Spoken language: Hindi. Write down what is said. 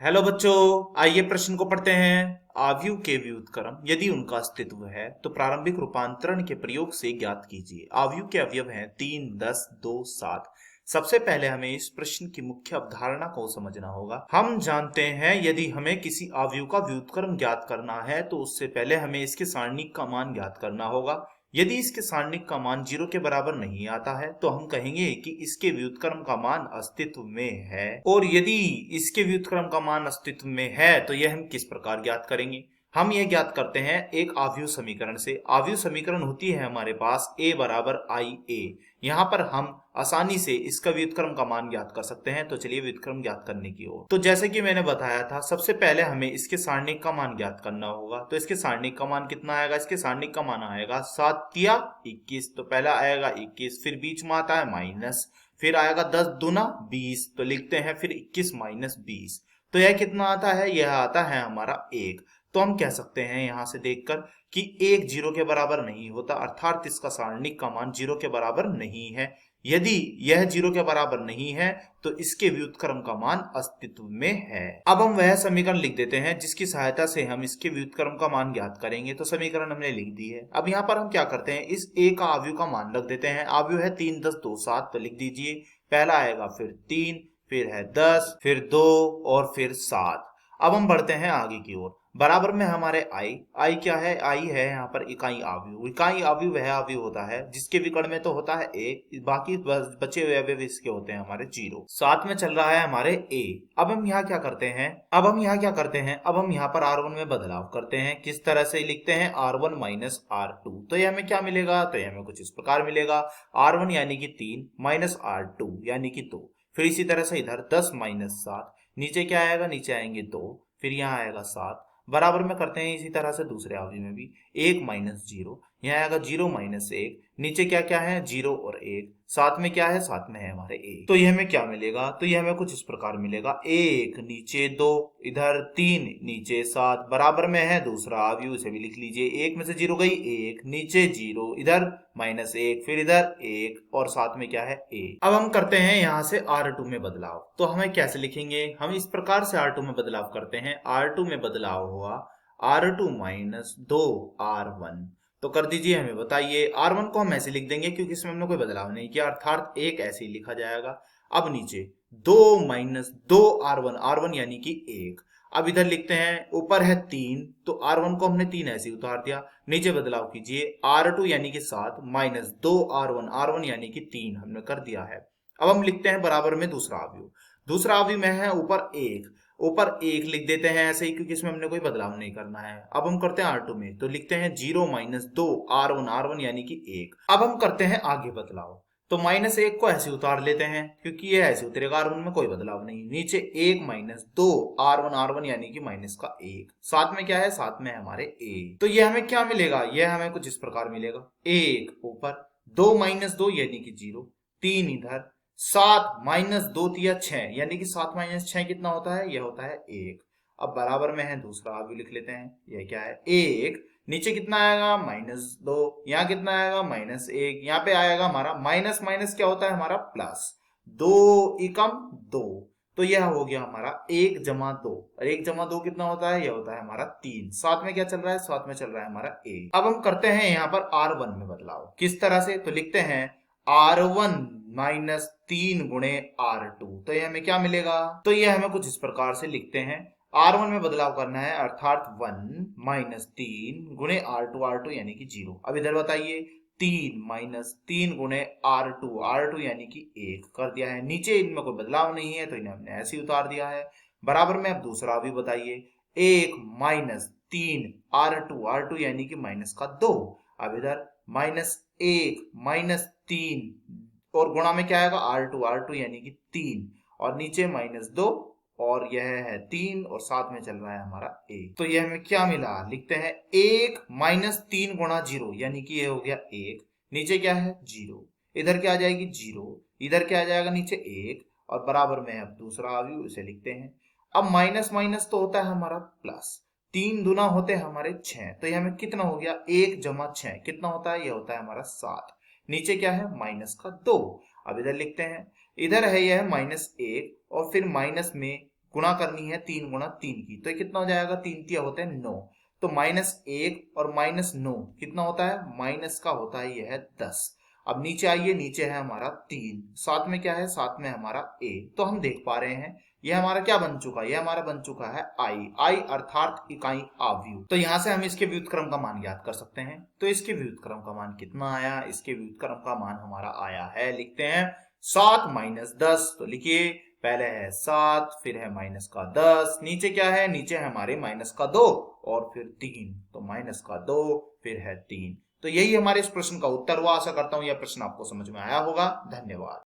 हेलो बच्चों, आइए प्रश्न को पढ़ते हैं। आव्यूह के व्युत्क्रम यदि उनका अस्तित्व है तो प्रारंभिक रूपांतरण के प्रयोग से ज्ञात कीजिए। आव्यूह के अवयव हैं 3, 10, 2, 7। सबसे पहले हमें इस प्रश्न की मुख्य अवधारणा को समझना होगा। हम जानते हैं यदि हमें किसी आव्यूह का व्युत्क्रम ज्ञात करना है तो उससे पहले हमें इसके सारणिक का मान ज्ञात करना होगा। यदि इसके सारणिक का मान 0 के बराबर नहीं आता है तो हम कहेंगे कि इसके व्युत्क्रम का मान अस्तित्व में है। और यदि इसके व्युत्क्रम का मान अस्तित्व में है तो यह हम किस प्रकार ज्ञात करेंगे? हम यह ज्ञात करते हैं एक आव्यूह समीकरण से। आव्यूह समीकरण होती है हमारे पास a बराबर आई ए। यहाँ पर हम आसानी से इसका व्युत्क्रम का मान ज्ञात कर सकते हैं। तो चलिए व्युत्क्रम ज्ञात करने की ओर। तो जैसे कि मैंने बताया था, सबसे पहले हमें इसके सारणिक का मान ज्ञात करना होगा। तो इसके सारणिक का मान कितना आएगा? इसके सारणिक का मान आएगा 7 या 21। तो पहला आएगा 21, फिर बीच में आता है माइनस, फिर आएगा 10 दूना 20। तो लिखते हैं फिर 21 माइनस 20। तो यह कितना आता है? यह आता है हमारा 1। तो हम कह सकते हैं यहां से देखकर कि 1 0 के बराबर नहीं होता, अर्थात इसका सारणिक का मान 0 के बराबर नहीं है। यदि यह 0 के बराबर नहीं है तो इसके व्युत्क्रम का मान अस्तित्व में है। अब हम वह समीकरण लिख देते हैं जिसकी सहायता से हम इसके व्युत्क्रम का मान ज्ञात करेंगे। तो समीकरण हमने लिख दी है। अब यहाँ पर हम क्या करते हैं, इस a का आव्यूह का मान रख देते हैं। आव्यूह है 3, 10, 2, 7। तो लिख दीजिए, पहला आएगा फिर 3, फिर है 10, फिर 2 और फिर 7। अब हम बढ़ते हैं आगे की ओर। बराबर में हमारे आई क्या है? आई है यहाँ पर इकाई आव्यूह। इकाई आव्यूह वह आव्यूह होता है जिसके विकर्ण में तो होता है एक, बाकी बचे हुए अवयव इसके होते हैं हमारे 0। साथ में चल रहा है हमारे ए। अब हम यहाँ क्या करते हैं? अब हम यहाँ पर R1 में बदलाव करते हैं। किस तरह से लिखते हैं? R1 minus R2। तो ये हमें क्या मिलेगा? तो ये हमें कुछ इस प्रकार मिलेगा, R1 यानी कि 3 माइनस R2 यानी कि 2। फिर इसी तरह से इधर 10 माइनस 7, नीचे क्या आएगा? नीचे आएंगे 2, फिर यहाँ आएगा 7। बराबर में करते हैं इसी तरह से दूसरे आव्यूह में भी, 1 माइनस 0, यहाँ आएगा 0 माइनस 1, नीचे क्या क्या है? 0 और 1, साथ में क्या है? साथ में है हमारे 1। तो ये हमें क्या मिलेगा? तो ये हमें कुछ इस प्रकार मिलेगा, 1 नीचे 2, इधर 3 नीचे 7। बराबर में है दूसरा आव्यूह, इसे भी लिख लीजिए। 1 में से 0 गई, 1 नीचे 0, इधर माइनस 1, फिर इधर 1 और साथ में क्या है? 1। अब हम करते हैं यहाँ से R2 में बदलाव। तो हमें कैसे लिखेंगे? हम इस प्रकार से R2 में बदलाव करते हैं। R2 में बदलाव हुआ R2 माइनस 2R1। तो कर दीजिए, हमें बताइए। R1 को हम ऐसे लिख देंगे क्योंकि इसमें हमने कोई बदलाव नहीं किया, अर्थात एक ऐसे ही लिखा जाएगा। अब नीचे 2 माइनस 2R1, R1 यानी कि 1। अब इधर लिखते हैं, ऊपर है 3, तो R1 को हमने 3 ऐसे ही उतार दिया। नीचे बदलाव कीजिए, R2 यानी कि 7 माइनस 2R1, R1 यानी कि 3 हमने कर दिया है। अब हम लिखते हैं बराबर में दूसरा आव्यूह। दूसरा आव्यूह में है ऊपर एक लिख देते हैं ऐसे ही क्योंकि इसमें हमने कोई बदलाव नहीं करना है। अब हम करते हैं R2 में, तो लिखते हैं 0 माइनस 2R1, R1 यानी कि 1। अब हम करते हैं आगे बदलाव। तो माइनस 1 को ऐसे उतार लेते हैं क्योंकि ये ऐसे उतरेगा, R1 में कोई बदलाव नहीं। नीचे 1 माइनस 2R1, R1 यानी कि माइनस का 1, साथ में क्या है? साथ में है हमारे a। तो ये हमें क्या मिलेगा? ये हमें कुछ इस प्रकार मिलेगा, 1 ऊपर 2 माइनस 2 यानी कि 0, 3 इधर, 7 माइनस 2 तिया 6 यानी कि 7 माइनस 6 कितना होता है? यह होता है 1। अब बराबर में है दूसरा आव्यूह लिख लेते हैं। यह क्या है? 1। नीचे कितना आएगा? -2। यहाँ कितना आएगा? -1। यहाँ पे आएगा हमारा माइनस माइनस क्या होता है हमारा? प्लस। 2 एकम 2। तो यह हो गया हमारा 1 जमा 2, और 1 जमा 2 कितना होता है? यह होता है हमारा 3। साथ में क्या चल रहा है? साथ में चल रहा है हमारा a। अब हम करते हैं यहाँ पर R1 में बदलाव। किस तरह से? तो लिखते हैं R1 माइनस 3 गुणे R2। तो ये हमें क्या मिलेगा? तो ये हमें कुछ इस प्रकार से लिखते हैं, R1 में बदलाव करना है, अर्थात 1 माइनस 3 गुणे R2, R2 यानी कि 0। अब इधर बताइए, 3 माइनस 3 गुणे R2, R2 यानी कि 1 कर दिया है। नीचे इनमें कोई बदलाव नहीं है तो इन्हें हमने ऐसे ही उतार दिया है। बराबर में अब दूसरा भी बताइए, 1 माइनस 3 R2, R2 यानी कि माइनस का 2। अब इधर -1 माइनस 3 और गुणा में क्या आएगा? R2, R2 यानी कि 3, और नीचे -2 और यह है 3 और साथ में चल रहा है हमारा a। तो यह हमें क्या मिला? लिखते हैं 1 माइनस 3 गुणा 0 यानी कि ये हो गया 1, नीचे क्या है? 0, इधर क्या आ जाएगी? 0, इधर क्या आ जाएगा? नीचे 1, और बराबर में अब दूसरा आव्यूह, इसे लिखते हैं। अब माइनस माइनस तो होता है हमारा प्लस, 3 दुना होते हैं हमारे 6। तो ये हमें कितना हो गया? 1 जमा 6 कितना होता है? यह होता है हमारा 7। नीचे क्या है? माइनस का 2। अब इधर लिखते हैं, इधर है यह -1 और फिर माइनस में गुणा करनी है 3 गुणा 3 की, तो ये कितना हो जाएगा, 3 तिया होते हैं 9, तो -1 और -9 कितना होता है, माइनस का होता है यह 10। अब नीचे आइए, नीचे है हमारा 3, साथ में क्या है, साथ में हमारा a, तो हम देख पा रहे हैं यह हमारा क्या बन चुका है, यह हमारा बन चुका है आई अर्थात इकाई आव्यूह। तो यहां से हम इसके व्युत्क्रम का मान ज्ञात कर सकते हैं। तो इसके व्युत्क्रम का मान कितना आया, इसके व्युत्क्रम का मान हमारा आया है, लिखते हैं 7 - 10, तो लिखिए पहले है 7, फिर है माइनस का 10, नीचे क्या है, नीचे है हमारे माइनस का 2 और फिर 3, तो माइनस का 2 फिर है 3। तो यही हमारे इस प्रश्न का उत्तर हुआ। आशा करता हूं यह प्रश्न आपको समझ में आया होगा। धन्यवाद।